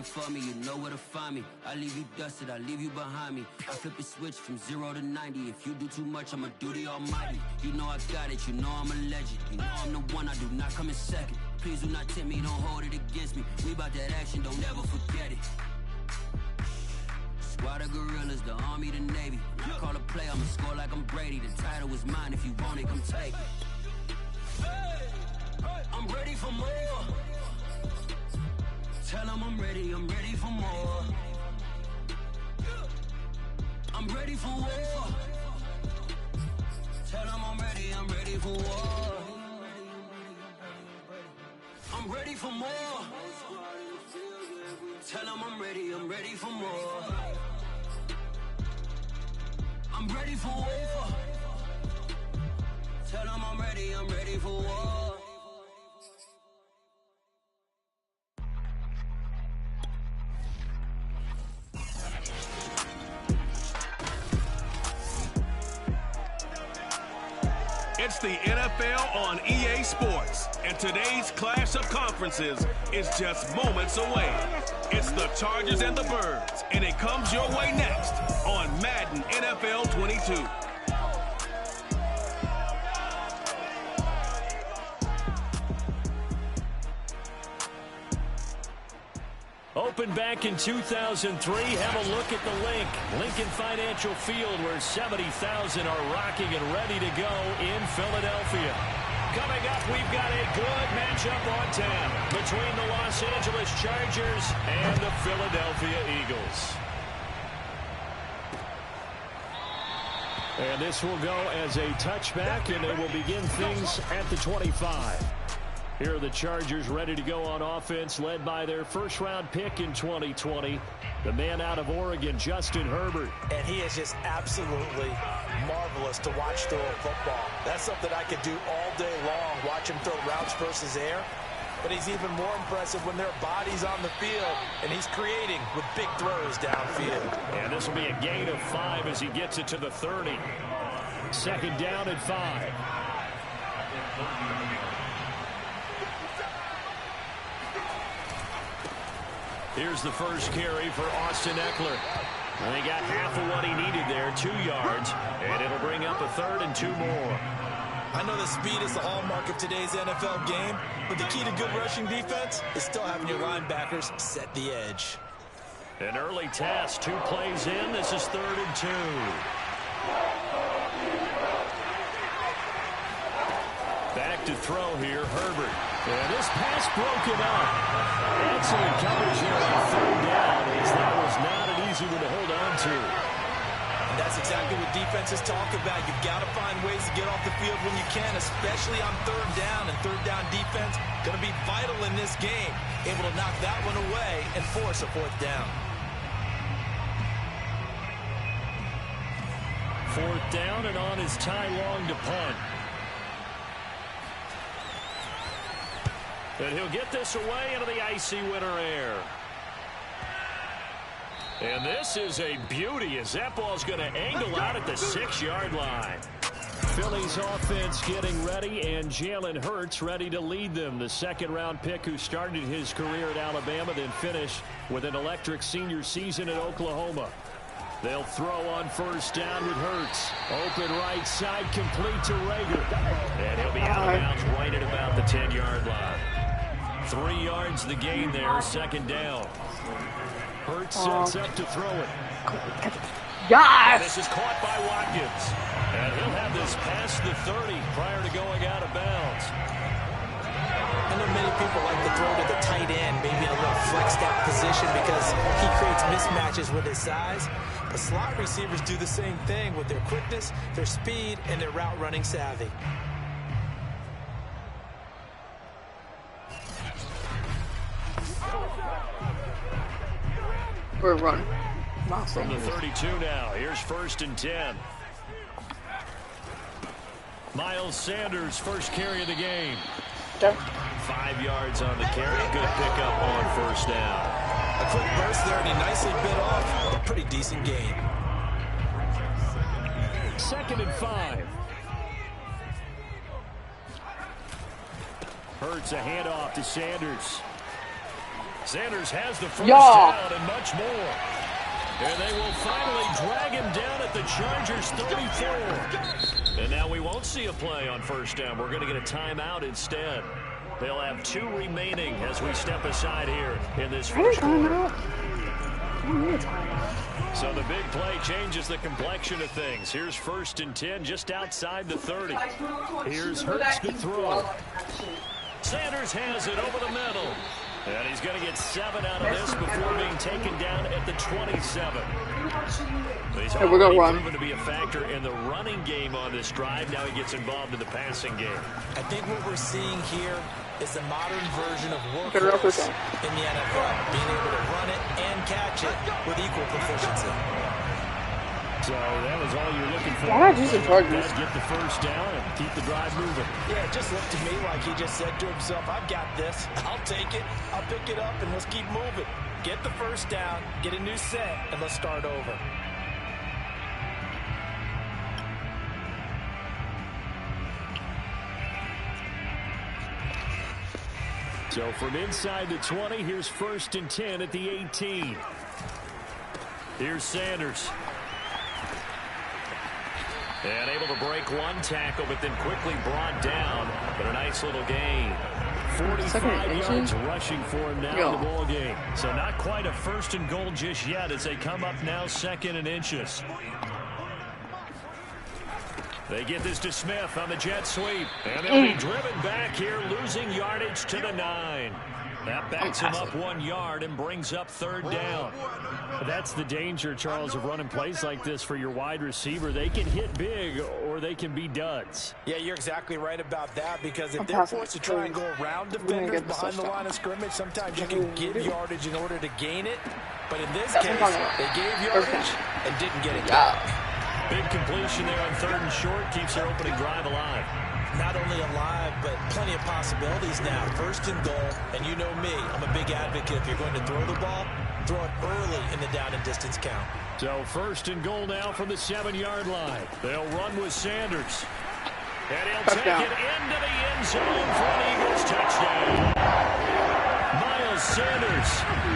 looking for me, you know where to find me. I leave you dusted, I leave you behind me. I flip a switch from 0 to 90. If you do too much, I'ma do the almighty. You know I got it, you know I'm a legend. You know I'm the one, I do not come in second. Please do not tempt me, don't hold it against me. We bout that action, don't ever forget it. Squad of gorillas, the army, the navy. When I call a play, I'ma score like I'm Brady. The title is mine, if you want it, come take it. I'm ready for more. Tell them I'm ready for more. I'm ready for war. Tell them I'm ready for war. I'm ready for more. Tell them I'm ready for more. I'm ready for war. Tell them I'm ready for war. It's the NFL on EA Sports, and today's clash of conferences is just moments away. It's the Chargers and the Birds, and it comes your way next on Madden NFL 22. Opened back in 2003, have a look at the link. Lincoln Financial Field, where 70,000 are rocking and ready to go in Philadelphia. Coming up, we've got a good matchup on tap between the Los Angeles Chargers and the Philadelphia Eagles. And this will go as a touchback, and they will begin things at the 25. Here are the Chargers ready to go on offense, led by their first-round pick in 2020, the man out of Oregon, Justin Herbert. And he is just absolutely marvelous to watch throw a football. That's something I could do all day long, watch him throw routes versus air. But he's even more impressive when there are bodies on the field, and he's creating with big throws downfield. And this will be a gain of 5 as he gets it to the 30. Second down at 5. Here's the first carry for Austin Eckler. And he got half of what he needed there, 2 yards, and it'll bring up a 3rd and 2 more. I know that speed is the hallmark of today's NFL game, but the key to good rushing defense is still having your linebackers set the edge. An early test, 2 plays in. This is 3rd and 2. Back to throw here, Herbert. And this pass broken up. Excellent coverage here on 3rd down, as that was not an easy one to hold on to. And that's exactly what defenses talk about. You've got to find ways to get off the field when you can, especially on 3rd down. And 3rd down defense going to be vital in this game. Able to knock that one away and force a 4th down. 4th down, and on is Ty Long to punt. And he'll get this away into the icy winter air. And this is a beauty as that ball's going to angle out at the 6-yard line. Philly's offense getting ready, and Jalen Hurts ready to lead them. The second-round pick who started his career at Alabama, then finished with an electric senior season at Oklahoma. They'll throw on 1st down with Hurts. Open right side, complete to Rager. And he'll be out of bounds right at about the 10-yard line. 3 yards the gain there, 2nd down. Hurts sets up to throw it. Yes! This is caught by Watkins. And he'll have this past the 30 prior to going out of bounds. I know many people like to throw to the tight end, maybe in a little flexed out position because he creates mismatches with his size. But slot receivers do the same thing with their quickness, their speed, and their route running savvy. We're running. From the 32 now, here's 1st and 10. Miles Sanders, first carry of the game. 5 yards on the carry. Good pickup on 1st down. A quick burst there, and he nicely bit off a pretty decent gain. 2nd and 5. Hurts a handoff to Sanders. Sanders has the first down and much more. And they will finally drag him down at the Chargers' 34. And now we won't see a play on first down. We're going to get a timeout instead. They'll have 2 remaining as we step aside here in this first quarter. So the big play changes the complexion of things. Here's 1st and 10 just outside the 30. Here's Hurts to throw. Sanders has it over the middle. And he's going to get 7 out of this before being taken down at the 27. He's already proven to be a factor in the running game on this drive. Now he gets involved in the passing game. I think what we're seeing here is the modern version of workhorse in the NFL, being able to run it and catch it with equal proficiency. So that was all you're looking for. Why not use the Chargers? Get the first down and keep the drive moving. Yeah, it just looked to me like he just said to himself, I've got this. I'll take it. I'll pick it up, and let's keep moving. Get the first down, get a new set, and let's start over. So from inside the 20, here's 1st and 10 at the 18. Here's Sanders. And able to break 1 tackle, but then quickly brought down. But a nice little gain. 45 yards rushing for him now in the ball game. So not quite a 1st and goal just yet as they come up now 2nd and inches. They get this to Smith on the jet sweep. And they'll be driven back here, losing yardage to the 9. That backs him up 1 yard and brings up 3rd down. That's the danger, Charles, of running plays like this for your wide receiver. They can hit big or they can be duds. Yeah, you're exactly right about that, because if they're forced to try and go around defenders behind the line of scrimmage, sometimes you can give yardage in order to gain it. But in this case, they gave yardage and didn't get it back. Big completion there on 3rd and short keeps their opening drive alive. Not only alive, but plenty of possibilities now. 1st and goal, and you know me, I'm a big advocate. If you're going to throw the ball, throw it early in the down and distance count. So 1st and goal now from the 7-yard line. They'll run with Sanders. And he'll take it into the end zone for an Eagles touchdown. Miles Sanders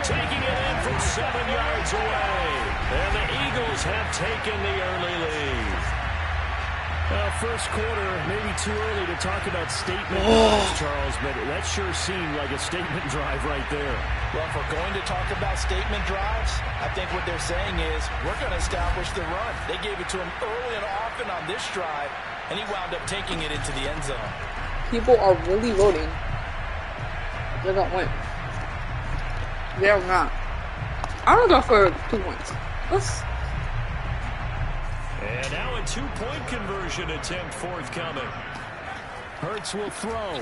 taking it in from 7 yards away. And the Eagles have taken the early lead. First quarter, maybe too early to talk about statement drives, Charles, but that sure seemed like a statement drive right there. Well, if we're going to talk about statement drives, I think what they're saying is we're going to establish the run. They gave it to him early and often on this drive, and he wound up taking it into the end zone. People are really voting. They're going to win. They're not. I'm going to go for 2 points. And now a 2-point conversion attempt forthcoming. Hurts will throw.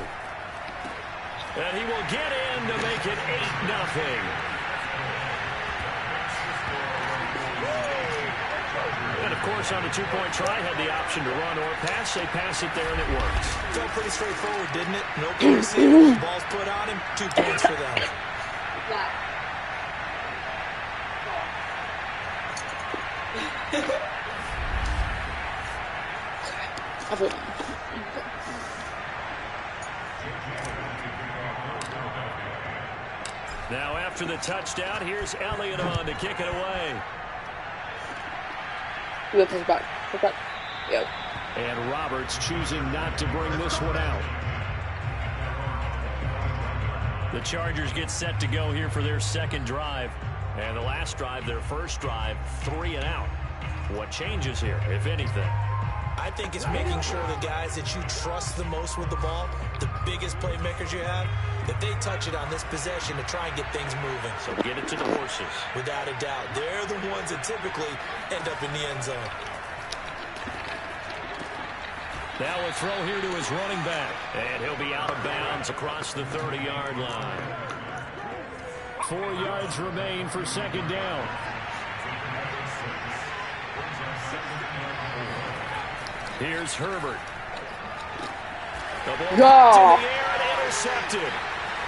And he will get in to make it 8-0. And, of course, on the 2-point try, had the option to run or pass. They pass it there, and it works. Felt pretty straightforward, didn't it? No receiver. Ball's put on him. 2 points for them. Now after the touchdown, here's Elliott on to kick it away. Back. Yep. And Roberts choosing not to bring this one out. The Chargers get set to go here for their 2nd drive. And the last drive, their 1st drive, 3 and out. What changes here, if anything? I think it's making sure the guys that you trust the most with the ball, the biggest playmakers you have, that they touch it on this possession to try and get things moving. So get it to the horses. Without a doubt. They're the ones that typically end up in the end zone. Now a throw here to his running back. And he'll be out of bounds across the 30-yard line. 4 yards remain for 2nd down. Here's Herbert. The ball in the air and intercepted.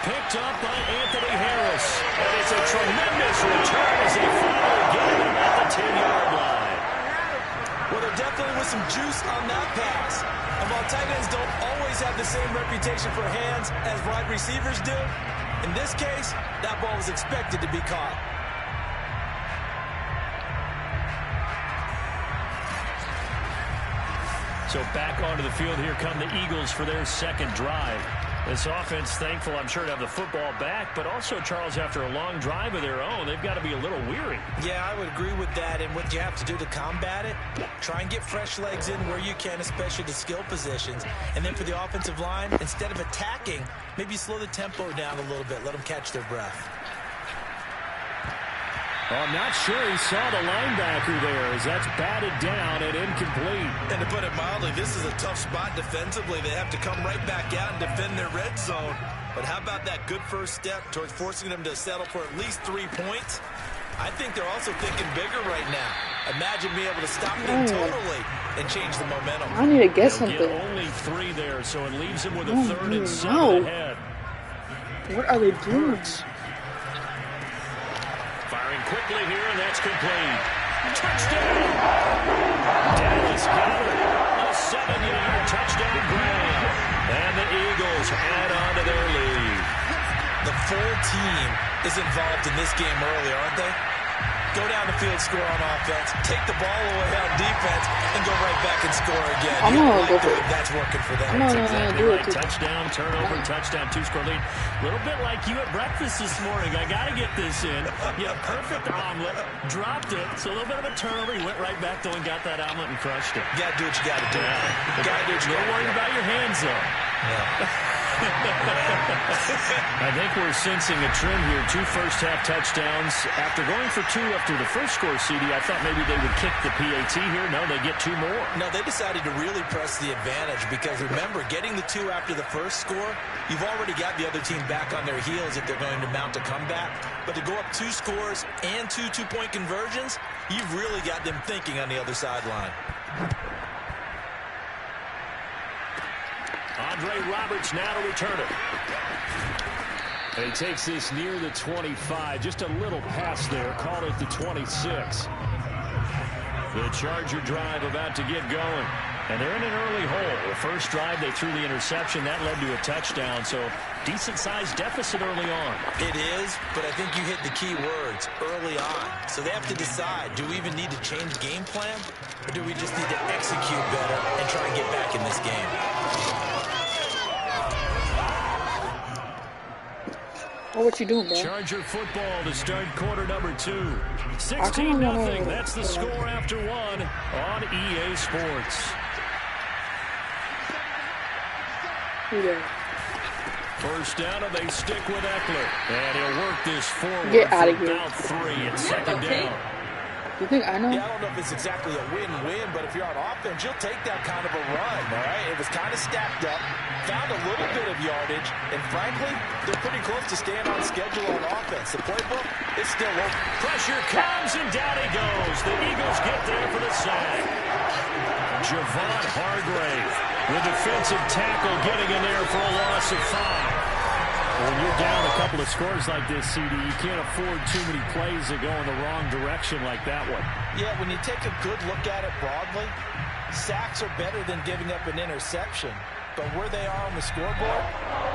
Picked up by Anthony Harris. And it's a tremendous return as they finally get him at the 10-yard line. Well, there definitely was some juice on that pass. And while tight ends don't always have the same reputation for hands as wide receivers do, In this case, that ball was expected to be caught. So back onto the field, here come the Eagles for their second drive. This offense, thankful, I'm sure, to have the football back, but also, Charles, after a long drive of their own, they've got to be a little weary. Yeah, I would agree with that, and what you have to do to combat it, try and get fresh legs in where you can, especially the skill positions. And then for the offensive line, instead of attacking, maybe slow the tempo down a little bit, let them catch their breath. Well, I'm not sure he saw the linebacker there as that's batted down and incomplete. And to put it mildly, this is a tough spot defensively. They have to come right back out and defend their red zone. But how about that good first step towards forcing them to settle for at least 3 points? I think they're also thinking bigger right now. Imagine being able to stop them totally and change the momentum. I need to get something. Get only 3 there, so it leaves them with a 3rd and 7 ahead. What are they doing? Firing quickly here, and that's complete. Touchdown! Dallas got it. A 7-yard touchdown grab. And the Eagles add on to their lead. The full team is involved in this game early, aren't they? Go down the field, score on offense, take the ball away on defense, and go right back and score again. I'm gonna go for it. That's working for them. That's exactly right. Touchdown, turnover, touchdown, 2-score lead. A little bit like you at breakfast this morning. I got to get this in. Yeah, perfect omelet. Dropped it. So a little bit of a turnover. You went right back though and got that omelet and crushed it. You got to do what you got to do. You got to do what you got to do. Don't worry about your hands though. Yeah. I think we're sensing a trend here. 2 first-half touchdowns. After going for 2 after the first score, CD, I thought maybe they would kick the PAT here. No, they get 2 more. No, they decided to really press the advantage because, remember, getting the 2 after the first score, you've already got the other team back on their heels if they're going to mount a comeback. But to go up 2 scores and 2 two-point conversions, you've really got them thinking on the other sideline. Andre Roberts now to return it. And he takes this near the 25. Just a little pass there. Call it the 26. The Charger drive about to get going. And they're in an early hole. The first drive, they threw the interception. That led to a touchdown. So decent-sized deficit early on. It is, but I think you hit the key words, early on. So they have to decide, do we even need to change game plan? Or do we just need to execute better and try and get back in this game? Oh, what you doing, bro? Charger football to start quarter number 2. 16-0. That's the score after 1 on EA Sports. Yeah. First down, and they stick with Eckler. And he'll work this forward Get out of for here. about 3 at second down. You think I know? Yeah, I don't know if it's exactly a win-win, but if you're on offense, you'll take that kind of a run, all right? It was kind of stacked up, found a little bit of yardage, and frankly, they're pretty close to staying on schedule on offense. The playbook is still open. Pressure comes, and down he goes. The Eagles get there for the sack. Javon Hargrave, the defensive tackle, getting in there for a loss of 5. When you're down a couple of scores like this, CD, you can't afford too many plays that go in the wrong direction like that one. Yeah, when you take a good look at it broadly, sacks are better than giving up an interception. But where they are on the scoreboard,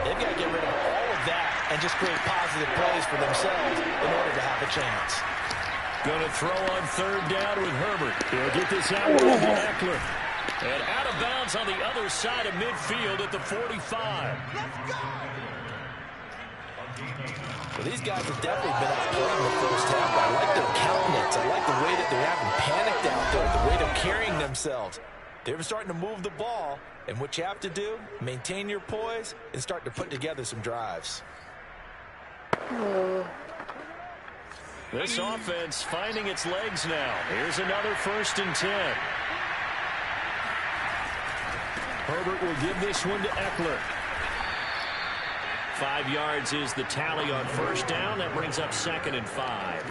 they've got to get rid of all of that and just create positive plays for themselves in order to have a chance. Going to throw on 3rd down with Herbert. He'll get this out to Eckler. And out of bounds on the other side of midfield at the 45. Let's go! Well, these guys have definitely been outplayed in the first half. I like their countenance. I like the way that they're having panicked out there, the way they're carrying themselves. They're starting to move the ball, and what you have to do, maintain your poise and start to put together some drives. This offense finding its legs now. Here's another 1st and 10. Herbert will give this one to Eckler. 5 yards is the tally on 1st down. That brings up 2nd and 5.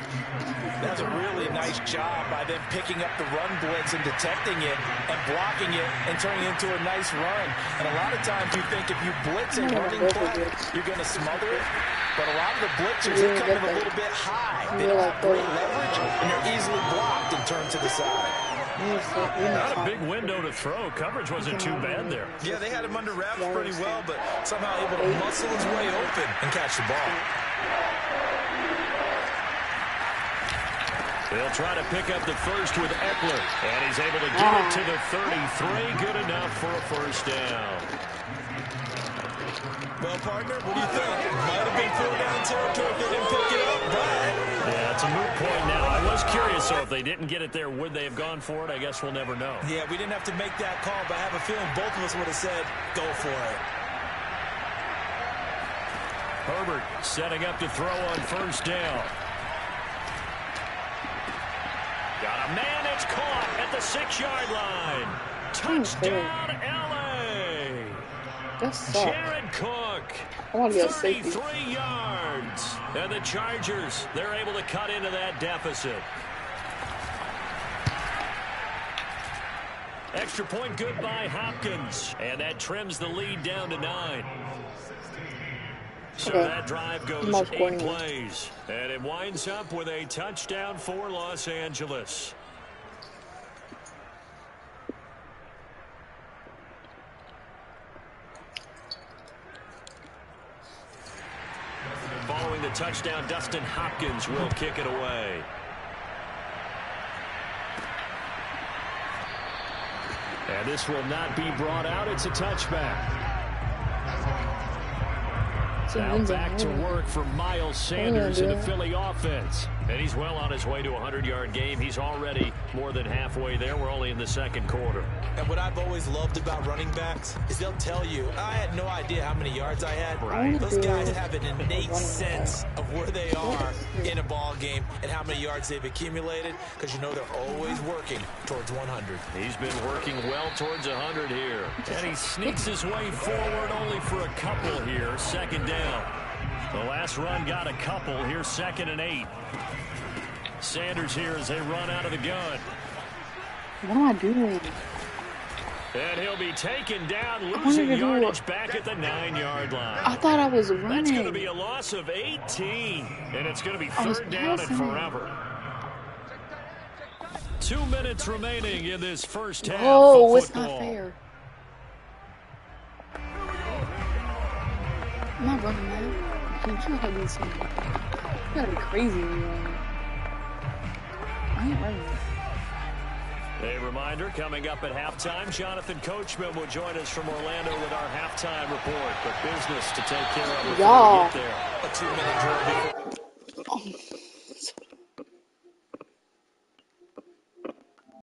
That's a really nice job by them picking up the run blitz and detecting it and blocking it and turning it into a nice run. And a lot of times you think if you blitz a running play, you're going to smother it. But a lot of the blitzers are coming a little bit high. They don't have great leverage, and they're easily blocked and turned to the side. Not a big window to throw. Coverage wasn't too bad there. Yeah, they had him under wraps pretty well, but somehow able to muscle his way open and catch the ball. They'll try to pick up the first with Eckler, and he's able to get it to the 33. Good enough for a first down. Well, partner, what do you think? Might have been 4-down territory if they didn't pick it up, but... Yeah, it's a moot point now. I was curious, so if they didn't get it there, would they have gone for it? I guess we'll never know. Yeah, we didn't have to make that call, but I have a feeling both of us would have said, go for it. Herbert setting up to throw on first down. Got a man that's caught at the 6-yard line. Touchdown, L.A. Jared Cook, 33 yards. And the Chargers, they're able to cut into that deficit. Extra point good by Hopkins. And that trims the lead down to 9. So that drive goes 8 plays. And it winds up with a touchdown for Los Angeles. Following the touchdown, Dustin Hopkins will kick it away. And this will not be brought out. It's a touchback. Now back to work for Miles Sanders in the Philly offense. And he's well on his way to a 100-yard game. He's already more than halfway there. We're only in the second quarter. And what I've always loved about running backs is they'll tell you, I had no idea how many yards I had. Right. Those guys have an innate sense of where they are in a ball game and how many yards they've accumulated, because you know they're always working towards 100. He's been working well towards 100 here. And he sneaks his way forward only for a couple here. Second down. The last run got a couple. Here's 2nd and 8. Sanders here as they run out of the gun. What am I doing? And he'll be taken down, losing yardage back at the 9-yard line. I thought I was running. That's going to be a loss of 18. And it's going to be 3rd down and forever. 2 minutes remaining in this first half Oh, of it's not fair. I'm not running, man. You gotta be so... You gotta be crazy, man. I ain't running. A reminder, coming up at halftime, Jonathan Coachman will join us from Orlando with our halftime report. But business to take care of before we get there. A 2-minute drill.